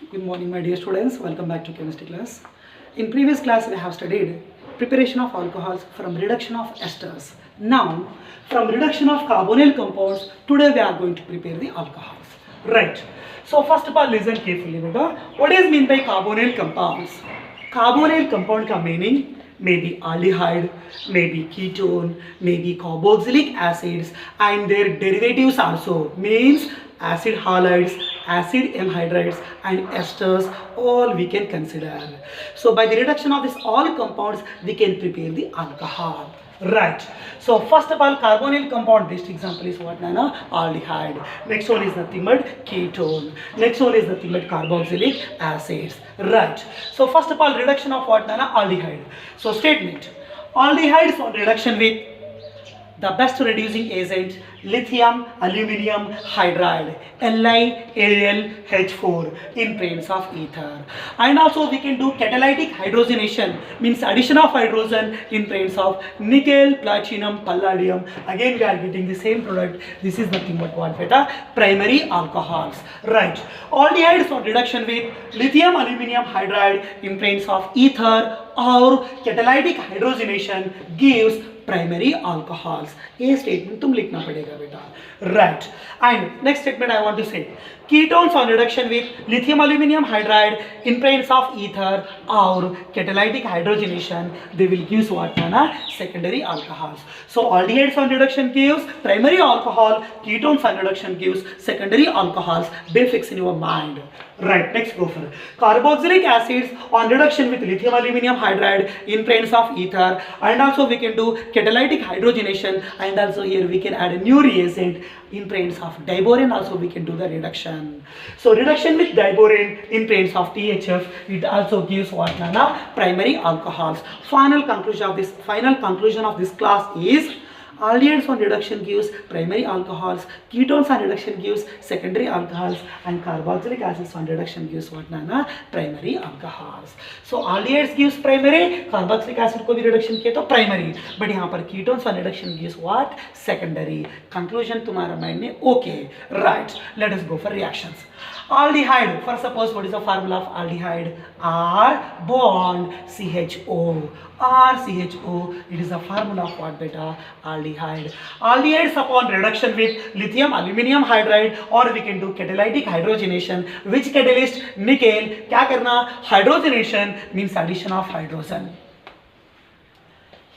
Good morning, my dear students. Welcome back to chemistry class. In previous class, we have studied preparation of alcohols from reduction of esters. Now, from reduction of carbonyl compounds, today we are going to prepare the alcohols. Right. So first of all, listen carefully, beta. What is mean by carbonyl compounds? Carbonyl compound का meaning maybe aldehyde, maybe ketone, maybe carboxylic acids, and their derivatives also means acid halides, acid anhydrides, and esters, all we can consider. So by the reduction of these all compounds, we can prepare the alcohol. Right. So first of all, carbonyl compound, best example is what, Nana? Aldehyde. Next one is nothing but ketone. Next one is nothing but carboxylic acids. Right. So first of all, reduction of what, Nana? Aldehyde. So statement. Aldehydes on reduction with the best reducing agent lithium aluminium hydride LiAlH4 in presence of ether, and also we can do catalytic hydrogenation, means addition of hydrogen in presence of nickel, platinum, palladium. Again we are getting the same product. This is nothing but what, beta? Primary alcohols. Right. Aldehydes on reduction with lithium aluminium hydride in presence of ether or catalytic hydrogenation gives primary alcohols. ये statement तुम लिखना पड़ेगा बेटा. Right. And next statement I want to say ketones on reduction with lithium aluminium hydride in presence of ether or catalytic hydrogenation, they will give what, Nana? Secondary alcohols. So aldehydes on reduction gives primary alcohol, ketones on reduction gives secondary alcohols. Be fixed in your mind. Right. Next go for carboxylic acids on reduction with lithium aluminium hydride in presence of ether, and also we can do catalytic hydrogenation, and also here we can add a new reagent in presence of diborane. Also we can do the reduction. So reduction with diborane in presence of THF, it also gives what, Nana? Primary alcohols. Final conclusion of this class is aldehydes on reduction gives primary alcohols, ketones on reduction gives secondary alcohols, and carboxylic acids on reduction gives what, Nana? Primary alcohols. So aldehydes gives primary, carboxylic acid को भी reduction किया तो primary, but यहाँ पर ketones on reduction gives what? Secondary. Conclusion तुम्हारा mind में okay. Right. Let us go for reactions. Aldehyde, for suppose what is the formula of aldehyde? R bond CHO. RCHO, it is the formula of what, beta? Aldehyde. Aldehydes upon reduction with lithium aluminium hydride, or we can do catalytic hydrogenation. Which catalyst? Nickel. क्या करना? Hydrogenation means addition of hydrogen.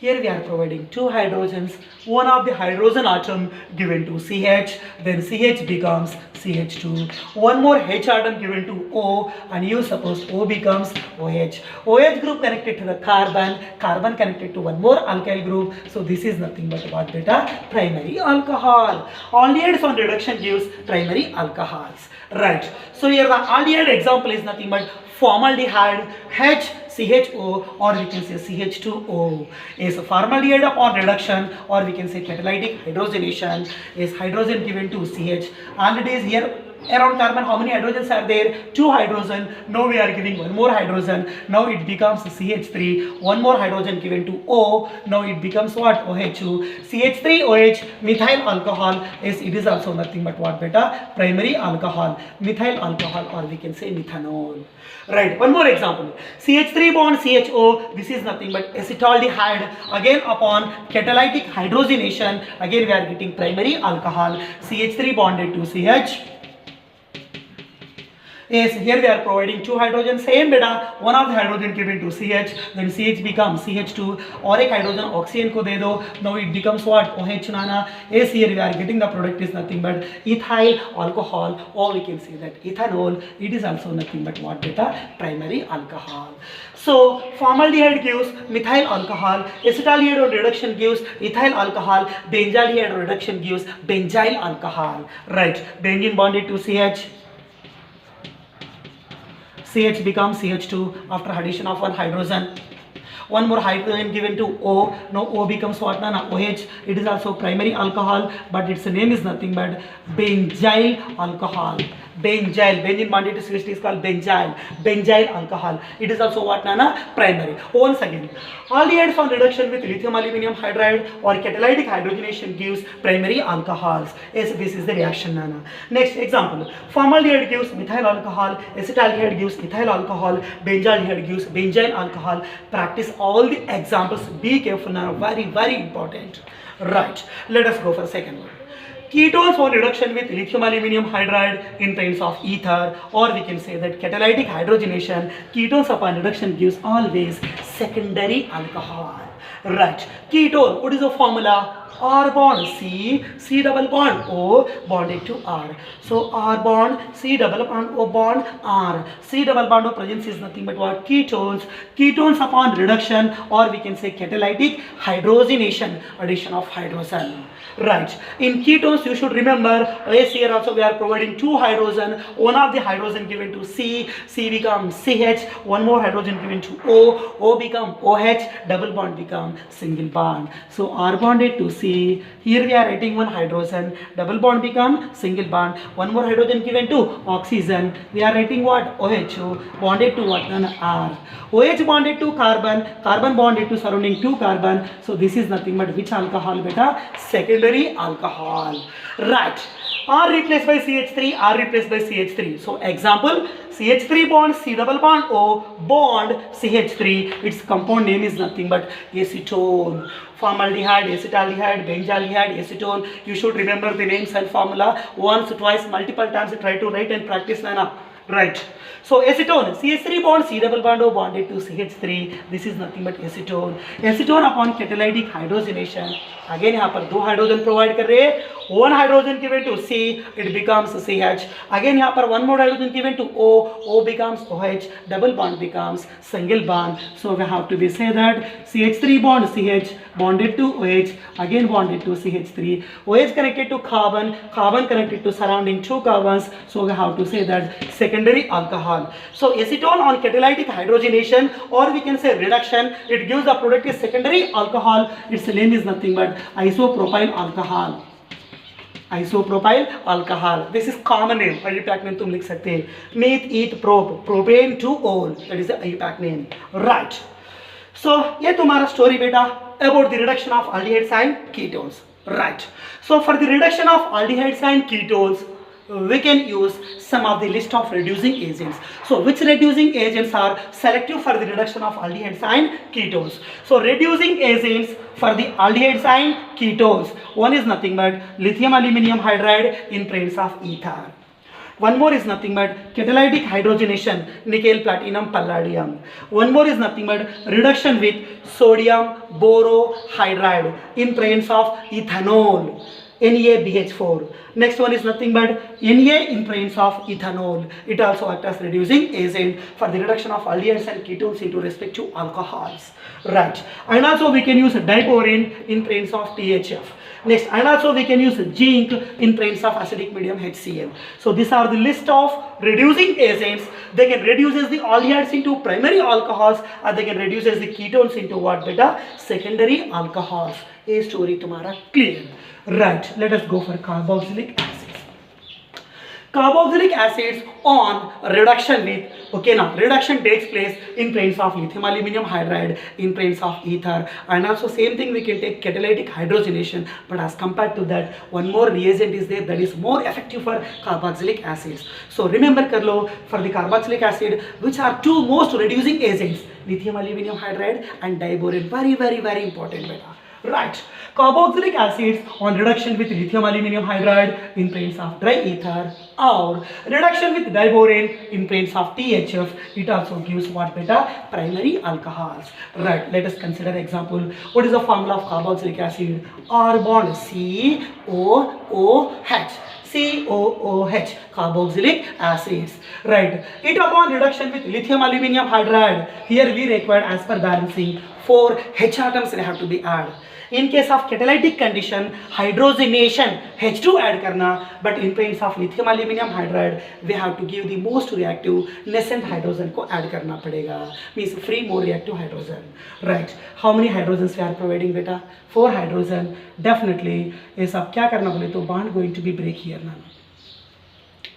Here we are providing two hydrogens. One of the hydrogen atom given to CH, then CH becomes CH2. One more H atom given to O, and you suppose O becomes OH. OH group connected to the carbon, carbon connected to one more alkyl group. So this is nothing but what, beta? Primary alcohol. Aldehydes on reduction gives primary alcohols. Right. So here the aldehyde example is nothing but formaldehyde, HCHO, or we can say CH2O. Is formaldehyde upon reduction, or we can say catalytic hydrogenation, is hydrogen given to CH, and it is here around carbon. How many hydrogens are there? 2 hydrogen. Now we are giving one more hydrogen. Now it becomes CH3. One more hydrogen given to O. Now it becomes what? OH2. CH3OH, methyl alcohol, is it is also nothing but what, beta? Primary alcohol. Methyl alcohol, or we can say methanol. Right. One more example. CH3 bond CHO. This is nothing but acetaldehyde. Again upon catalytic hydrogenation, again we are getting primary alcohol. CH3 bonded to CH. Yes, here we are providing two hydrogens, same beta. One of the hydrogen given to CH, then CH becomes CH2, और एक hydrogen oxygen को दे दो. Now it becomes what? OH, Nana. Yes, here we are getting the product is nothing but ethyl alcohol, or we can say that ethanol. It is also nothing but what, beta? Primary alcohol. So formaldehyde gives methyl alcohol, acetaldehyde on reduction gives ethyl alcohol, benzaldehyde on reduction gives benzyl alcohol. Right. Benzene bonded to CH. CH becomes CH2 after addition of one hydrogen. One more hydrogen given to O. Now O becomes what, Nana? OH. It is also primary alcohol, but its name is nothing but benzyl alcohol. Benzyl. Benzene bonded to CH3 is called benzyl. Benzyl alcohol. It is also what, Nana? Primary. Once again, aldehydes on reduction with lithium aluminum hydride or catalytic hydrogenation gives primary alcohols. Yes, this is the reaction, Nana. Next example, formaldehyde gives methyl alcohol, acetaldehyde gives ethyl alcohol, benzaldehyde gives benzyl alcohol. Practice all the examples. Be careful, Nana. Very, very important. Right. Let us go for second one. Ketones on reduction with lithium aluminum hydride in presence of ether, or we can say that catalytic hydrogenation, ketones upon reduction gives always secondary alcohol. Right. Ketone, what is the formula? R bond C, C double bond O bonded to R. So R bond C double bond O bond R. C double bond O presence is nothing but what? Ketones. Ketones upon reduction, or we can say catalytic hydrogenation, addition of hydrogen. Right. In ketones, you should remember, yes, here also we are providing two hydrogen. One of the hydrogen given to C, C becomes CH. One more hydrogen given to O, O become OH. Double bond become single bond. So R bonded to C. Here we are writing one hydrogen. Double bond become single bond. One more hydrogen given to oxygen. We are writing what? OHO bonded to what? R. OH bonded to carbon. Carbon bonded to surrounding two carbon. So this is nothing but which alcohol, beta? Secondary alcohol. Right. R replaced by CH3, R replaced by CH3. So example, CH3 bond, C double bond O bond CH3. Its compound name is nothing but acetone. Formaldehyde, acetaldehyde, benzaldehyde, acetone. You should remember the names and formula once, twice, multiple times. Try to write and practice, Nana. Right. So acetone, CH3 bond, C double bond O bonded to CH3. This is nothing but acetone. Acetone upon catalytic hydrogenation. Again यहाँ पर दो hydrogen provide कर रहे हैं. One hydrogen given to C, it becomes CH. Again यहाँ पर one more hydrogen given to O, O becomes OH. Double bond becomes single bond. So we have to be say that CH3 bond CH bonded to OH, again bonded to CH3. OH connected to carbon, carbon connected to surrounding two carbons. So we have to say that secondary alcohol. So acetone on catalytic hydrogenation, or we can say reduction, it gives the product is secondary alcohol. Its name is nothing but isopropyl alcohol. Isopropyl alcohol. This is common name. IUPAC name तुम लिख सकते हैं. Meth, eth, prop, propane to ol. That is the IUPAC name. Right. So ये तुम्हारा story बेटा about the reduction of aldehydes and ketones. Right. So for the reduction of aldehydes and ketones, we can use some of the list of reducing agents. So which reducing agents are selective for the reduction of aldehydes and ketones? So reducing agents for the aldehydes and ketones, one is nothing but lithium aluminum hydride in presence of ether. One more is nothing but catalytic hydrogenation, nickel, platinum, palladium. One more is nothing but reduction with sodium borohydride in presence of ethanol, NaBH4. Next one is nothing but Na in presence of ethanol. It also acts as reducing agent for the reduction of aldehydes and ketones into respective alcohols. Right. And also we can use diborane in presence of THF. Next, and also we can use zinc in presence of acidic medium HCl. So these are the list of reducing agents. They can reduce the aldehydes into primary alcohols, or they can reduce the ketones into what, beta? Secondary alcohols. A story तुम्हारा clear. Right. Let us go for carboxylic acids. Carboxylic acids on reduction with, okay, now reduction takes place in presence of lithium aluminum hydride, in presence of ether, and also same thing we can take catalytic hydrogenation. But as compared to that, one more reagent is there that is more effective for carboxylic acids. So remember Karlo, for the carboxylic acid, which are two most reducing agents, lithium aluminum hydride and diborane. Very, very, very important beta. Right. Carboxylic acids on reduction with lithium aluminum hydride in presence of dry ether, or reduction with diborane in presence of THF, it also gives what, beta? Primary alcohols. Right. Let us consider example. What is the formula of carboxylic acid? R bond COOH. COOH, carboxylic acids. Right. It upon reduction with lithium aluminum hydride. Here we require, as per balancing, 4 H atoms they have to be added. In case of catalytic condition, hydrogenation, H2 add karna, but in presence of lithium aluminum hydride, we have to give the most reactive nascent hydrogen ko add karna padega. Means free more reactive hydrogen. Right. How many hydrogens we are providing, beta? 4 hydrogen. Definitely. ये सब क्या करना बोले तो bond going to be break here ना.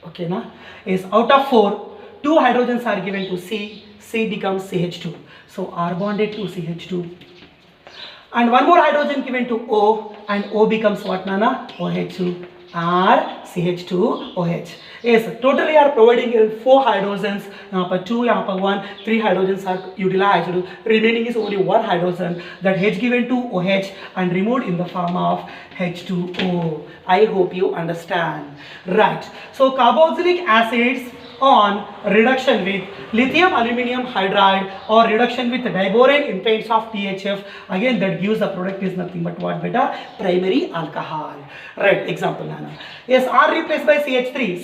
Okay, na? Is out of 4, 2 hydrogens are given to C, C becomes CH2. So R bonded to CH2. And one more hydrogen given to O, and O becomes what, Nana? OH2. R CH2 OH. Yes, totally are providing 4 hydrogens. यहाँ पर 2, यहाँ पर 1, 3 hydrogens are utilized. Remaining is only 1 hydrogen that H given to OH and removed in the form of H2O. I hope you understand. Right. So carboxylic acids on reduction with lithium aluminum hydride or reduction with diborane in presence of THF, again that gives the product is nothing but what, beta? Primary alcohol. Right, example Nana. Yes, R replaced by CH3,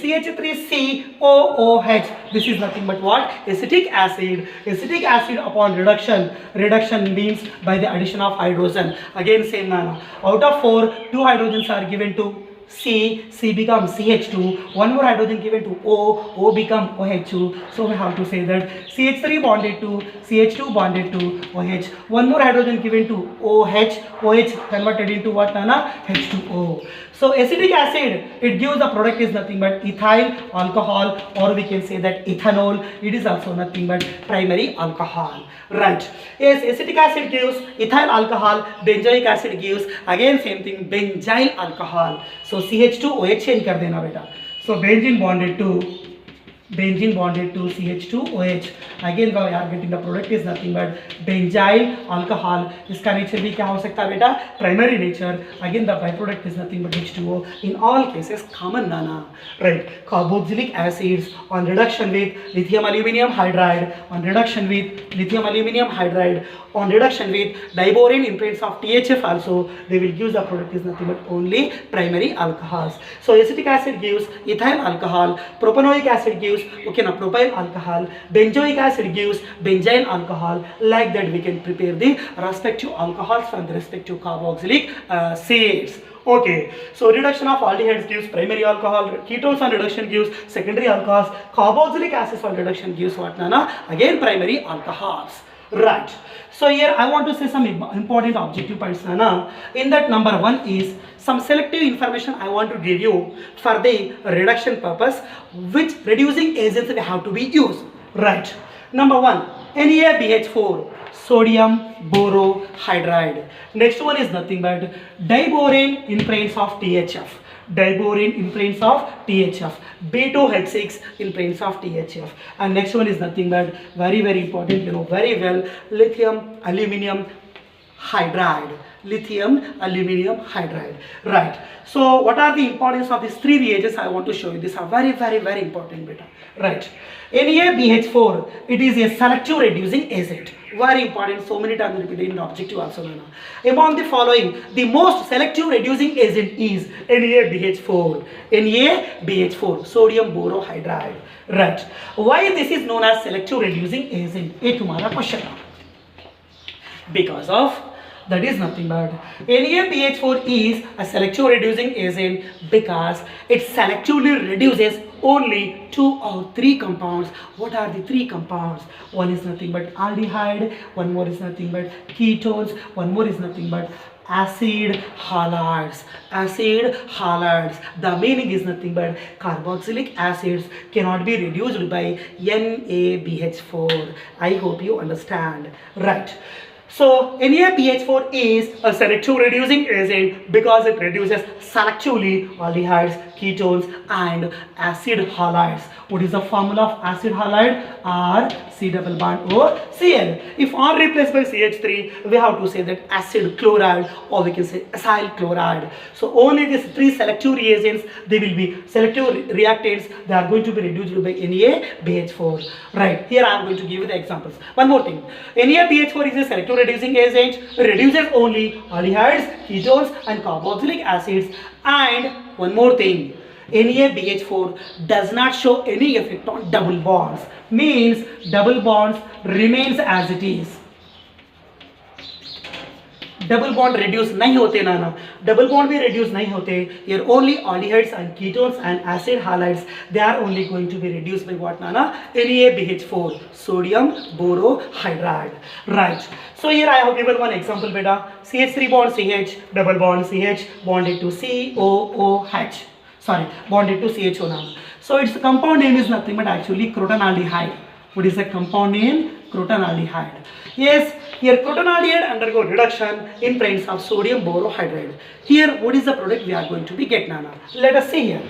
CH3COOH. This is nothing but what? Acetic acid. Acetic acid upon reduction, reduction means by the addition of hydrogen. Again same Nana. Out of 4, 2 hydrogens are given to C, C becomes CH2, one more hydrogen given to O, O become OH2. So we have to say that CH3 bonded to CH2 bonded to OH, one more hydrogen given to OH, OH converted into what, Nana? H2O. So acetic acid, it gives the product is nothing but ethyl alcohol, or we can say that ethanol. It is also nothing but primary alcohol. Right. Yes, acetic acid gives ethyl alcohol, benzoic acid gives again same thing, benzyl alcohol. So CH2OH change कर देना बेटा. So benzene bonded to CH2OH. Again we are getting the product is nothing but benzyl alcohol. इसका nature भी क्या हो सकता है बेटा? Primary nature. Again the byproduct is nothing but H2O. In all cases common, Nana. Right. Carboxylic acids on reduction with lithium aluminum hydride, on reduction with lithium aluminum hydride, on reduction with diborane in presence of THF also, they will give the product is nothing but only primary alcohols. So acetic acid gives ethyl alcohol, propanoic acid gives propyl alcohol, benzoic acid gives benzyl alcohol. Like that we can prepare the respective alcohols from the respective carboxylic acids. Okay, so reduction of aldehydes gives primary alcohol, ketones on reduction gives secondary alcohols, carboxylic acids on reduction gives what, Nana? Again primary alcohols. Right. So here I want to say some important objective points, Nana. In that, number 1 is some selective information I want to give you for the reduction purpose, which reducing agents we have to be used. Right. Number 1, NaBH4, sodium borohydride. Next one is nothing but diborane in presence of THF. Diborane in presence of THF, B2H6 in presence of THF, and next one is nothing but very important, you know very well, lithium aluminum hydride. Lithium aluminum hydride. Right. So what are the importance of these 3 reagents? I want to show you. These are very important beta. Right. NaBH4, it is a selective reducing agent. Very important, so many times repeated in the objective also. Among the following, the most selective reducing agent is NaBH4. NaBH4, sodium borohydride. Right. Why this is known as selective reducing agent? ये तुम्हारा question है. Because of that is nothing but NaBH4 is a selective reducing agent because it selectively reduces only 2 or 3 compounds. What are the 3 compounds? One is nothing but aldehyde, one more is nothing but ketones, one more is nothing but acid halides. Acid halides. The meaning is nothing but carboxylic acids cannot be reduced by NaBH4. I hope you understand. Right. So NaBH4 is a selective reducing agent because it reduces selectively aldehydes, ketones and acid halides. What is the formula of acid halide? R C double bond O Cl. If R replaced by CH3, we have to say that acid chloride, or we can say acyl chloride. So only these 3 selective reagents, they will be selective reactants, they are going to be reduced by NaBH4. Right. Here I am going to give you the examples. One more thing. NaBH4 is a selective reducing agent, reduces only aldehydes, ketones and carboxylic acids. And one more thing, NaBH4 does not show any effect on double bonds. Means double bonds remains as it is. Double bond reduce नहीं होते ना. Double bond भी reduce नहीं होते. Here only aldehydes and ketones and acid halides, they are only going to be reduced by what, Nana? NaBH4, sodium borohydride. Right. So here I have given one example, beta. CH3 bond CH, double bond CH bonded to COOH. sorry, bonded to CHO now. So its compound name is nothing but actually crotonaldehyde. What is the compound name? Crotonaldehyde. Yes, here crotonaldehyde undergo reduction in presence of sodium borohydride. Here, what is the product we are going to be get, Nana? Let us see here.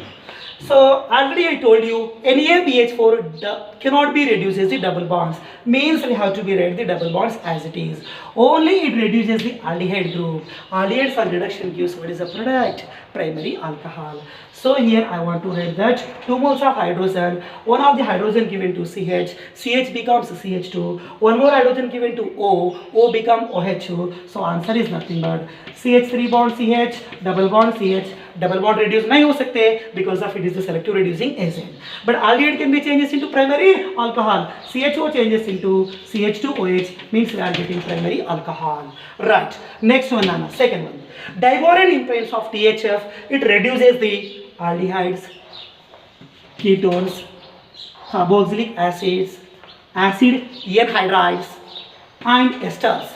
So already I told you NaBH4 cannot be reduced as the double bonds. Means we have to be read the double bonds as it is. Only it reduces the aldehyde group. Aldehydes for reduction gives what is the product? Primary alcohol. So here I want to write that 2 moles of hydrogen, one of the hydrogen given to CH, CH becomes CH2, one more hydrogen given to O, O become OH2. So answer is nothing but CH3 bond CH, double bond CH, double bond reduce nahi ho sakte because of it is the selective reducing agent. But aldehyde can be changes into primary alcohol. CHO changes into CH2OH, means we are getting primary alcohol. Right. Next one, Nana. Second one. Diboron in presence of THF, it reduces the aldehydes, ketones, carboxylic acids, acid anhydrides, and esters.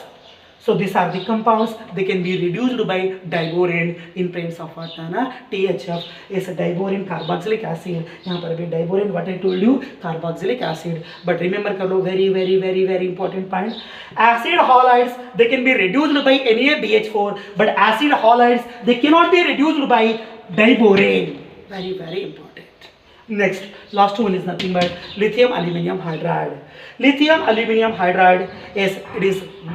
So these are the compounds. They can be reduced by diboron in presence of what, Nana? THF is a diboron carboxylic acid. यहाँ पर भी diboron, what I told you, carboxylic acid. But remember कर लो, very important point. Acid halides they can be reduced by NaBH4, but acid halides they cannot be reduced by diboron. Very important. Next, last one is nothing but lithium aluminium hydride. Lithium aluminium hydride is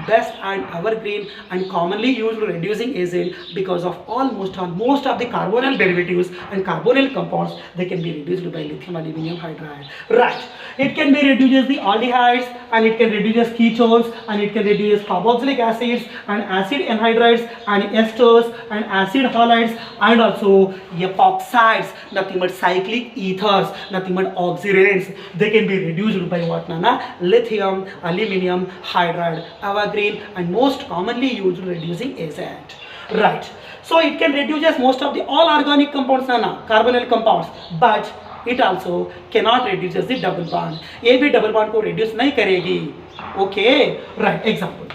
best and evergreen and commonly used reducing agent because of most of the carbonyl derivatives and carbonyl compounds they can be reduced by lithium aluminium hydride. Right. It can be reduces the aldehydes and it can reduce ketones and it can reduce carboxylic acids and acid anhydrides and esters and acid halides and also epoxides, nothing but cyclic ethers, nothing but oxidants. They can be reduced by what, Nana? Lithium aluminium hydride, evergreen and most commonly used reducing agent. Right. So it can reduce most of the all organic compounds, Nana, carbonyl compounds, but it also cannot reduce the double bond. ये भी double bond को reduce नहीं करेगी. Okay. Right. Example.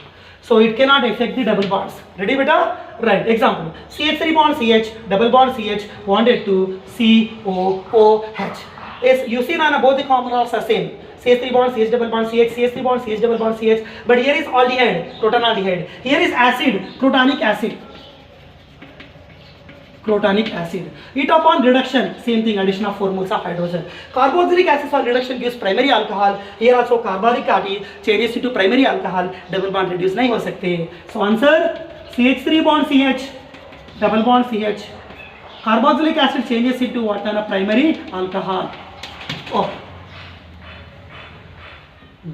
So it cannot affect the double bonds. Ready, beta? Right. Example. CH3 bond CH, double bond CH bonded to COOH. Yes, you see, Nana, both the compounds are same. CH3 bond CH double bond CH, CH3 bond CH double bond CH. But here is aldehyde, crotonaldehyde. Here is acid, crotonic acid. Crotonic acid. Heat upon reduction, same thing, addition of 4 moles of hydrogen. Carboxylic acid for reduction gives primary alcohol. Here also carbonic acid changes into primary alcohol. Double bond reduce नहीं हो सकते. So answer CH3 bond CH, double bond CH. Carboxylic acid changes into what, a primary alcohol. Oh.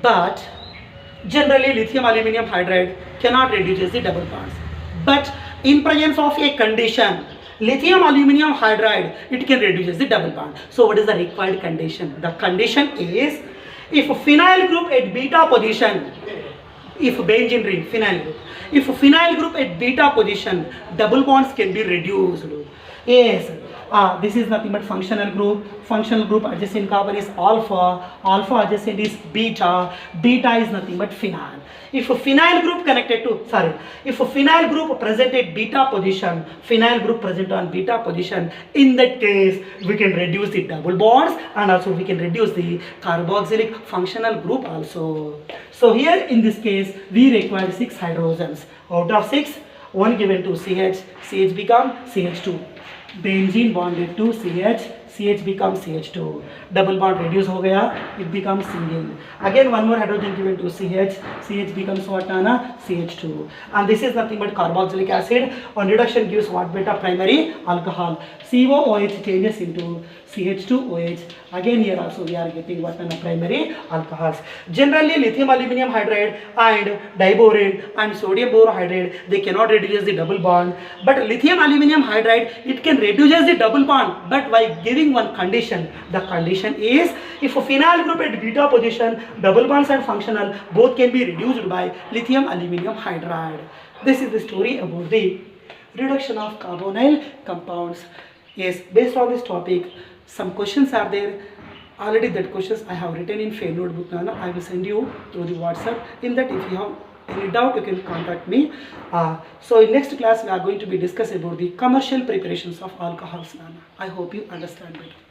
But generally lithium aluminium hydride cannot reduce the double bonds. But in presence of a condition, lithium aluminium hydride, it can reduce the double bond. So what is the required condition? The condition is if phenyl group at beta position, if benzene ring, phenyl group, if phenyl group at beta position, double bonds can be reduced. Yes. This is nothing but functional group. Functional group adjacent carbon is alpha. Alpha adjacent is beta. Beta is nothing but phenyl. If a phenyl group if a phenyl group present at beta position, phenyl group present on beta position, in that case we can reduce the double bonds and also we can reduce the carboxylic functional group also. So here in this case we require 6 hydrogens. Out of 6, 1 given to CH, CH become CH2. Benzene bonded to CH, CH becomes CH2. Double bond reduce हो गया, it becomes single. Again one more hydrogen given to CH, CH becomes what, Nana? CH2. And this is nothing but carboxylic acid. On reduction gives what, beta? Primary alcohol. COOH changes into CH2OH. Again here also we are getting what, Nana? Primary alcohols. Generally lithium aluminium hydride and diboron and sodium borohydride, they cannot reduce the double bond. But lithium aluminium hydride, it can reduce the double bond, but by giving one condition. The condition is if a phenyl group at beta position, double bonds and functional, both can be reduced by lithium aluminium hydride. This is the story about the reduction of carbonyl compounds. Yes, based on this topic, some questions are there. Already that questions I have written in fair notebook. Nana, I will send you through the WhatsApp. In that, if you have Any doubt, you can contact me. So in next class, we are going to be discuss about the commercial preparations of alcohols. I hope you understand better.